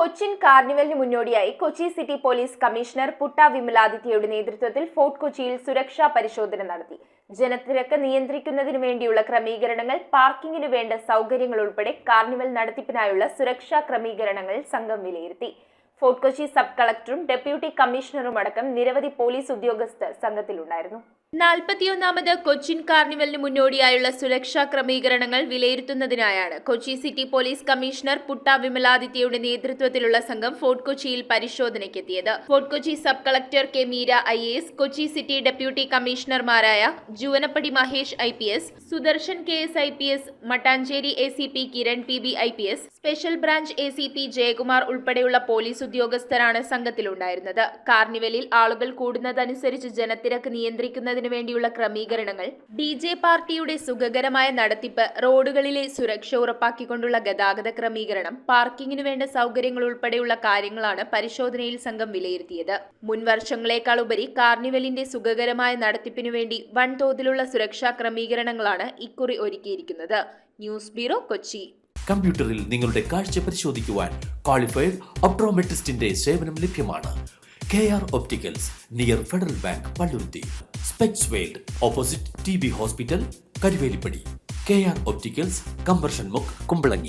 കൊച്ചിൻ കാർണിവലിന് മുന്നോടിയായി Kochi city police commissioner Putta വിമലാദിത്യയുടെ നേതൃത്വത്തിൽ ഫോർട്ട് കൊച്ചിയിൽ സുരക്ഷാ പരിശോധന നടത്തി. ജനത്തിരക്ക് നിയന്ത്രിക്കുന്നതിനു വേണ്ടിയുള്ള ക്രമീകരണങ്ങൾ, പാർക്കിങ്ങിനു വേണ്ട സൗകര്യങ്ങൾ ഉൾപ്പെടെ കാർണിവൽ നടത്തിപ്പിനായുള്ള സുരക്ഷാ ക്രമീകരണങ്ങൾ സംഘം വിലയിരുത്തി. ഫോർട്ട് കൊച്ചി സബ് കളക്ടറും ഡെപ്യൂട്ടി കമ്മീഷണറുമടക്കം നിരവധി പോലീസ് ഉദ്യോഗസ്ഥർ സംഘത്തിലുണ്ടായിരുന്നു. 41ാമത് കൊച്ചിൻ കാർണിവലിന് മുന്നോടിയായുള്ള സുരക്ഷാ ക്രമീകരണങ്ങൾ വിലയിരുത്തുന്നതിനായാണ് Kochi city police commissioner Putta വിമലാദിത്യയുടെ നേതൃത്വത്തിലുള്ള സംഘം ഫോർട്ട് കൊച്ചിയിൽ പരിശോധനയ്ക്കെത്തിയത്. Fort Kochi sub collector K Meera IAS, Kochi city deputy കമ്മീഷണർമാരായ Juvanapudi Mahesh IPS, Sudarshan KS IPS, Mattancherry ACP Kiran PB IPS, special branch ACP Jayakumar ഉൾപ്പെടെയുള്ള പോലീസ് ഉദ്യോഗസ്ഥരാണ് സംഘത്തിലുണ്ടായിരുന്നത്. കാർണിവലിൽ ആളുകൾ കൂടുന്നതനുസരിച്ച് ജനത്തിരക്ക് നിയന്ത്രിക്കുന്നതിന് വേണ്ടിയുള്ള ക്രമീകരണങ്ങൾ, DJ പാർട്ടിയുടെ സുഖകരമായ നടത്തിപ്പ്, റോഡുകളിലെ സുരക്ഷ ഉറപ്പാക്കിക്കൊണ്ടുള്ള ഗതാഗത ക്രമീകരണം, പാർക്കിങ്ങിനു വേണ്ട സൗകര്യങ്ങൾ ഉൾപ്പെടെയുള്ള കാര്യങ്ങളാണ് പരിശോധനയിൽ സംഘം വിലയിരുത്തിയത്. മുൻ വർഷങ്ങളെക്കാൾ ഉപരി കാർണിവലിന്റെ സുഖകരമായ നടത്തിപ്പിനു വേണ്ടി വൻതോതിലുള്ള സുരക്ഷാ ക്രമീകരണങ്ങളാണ് ഇക്കുറി ഒരുക്കിയിരിക്കുന്നത്. News bureau, Kochi. കമ്പ്യൂട്ടറിൽ നിങ്ങളുടെ കാഴ്ച പരിശോധിക്കുവാൻ ക്വാളിഫൈഡ് ഒപ്ട്രോമെട്രിസ്റ്റിന്റെ സേവനം ലഭ്യമാണ്. KR Opticals, near federal bank, Palluruthy. Specs world, opposite TB hospital, Karuvelippady. KR Opticals, combustion മുക്ക്, കുമ്പളങ്ങി.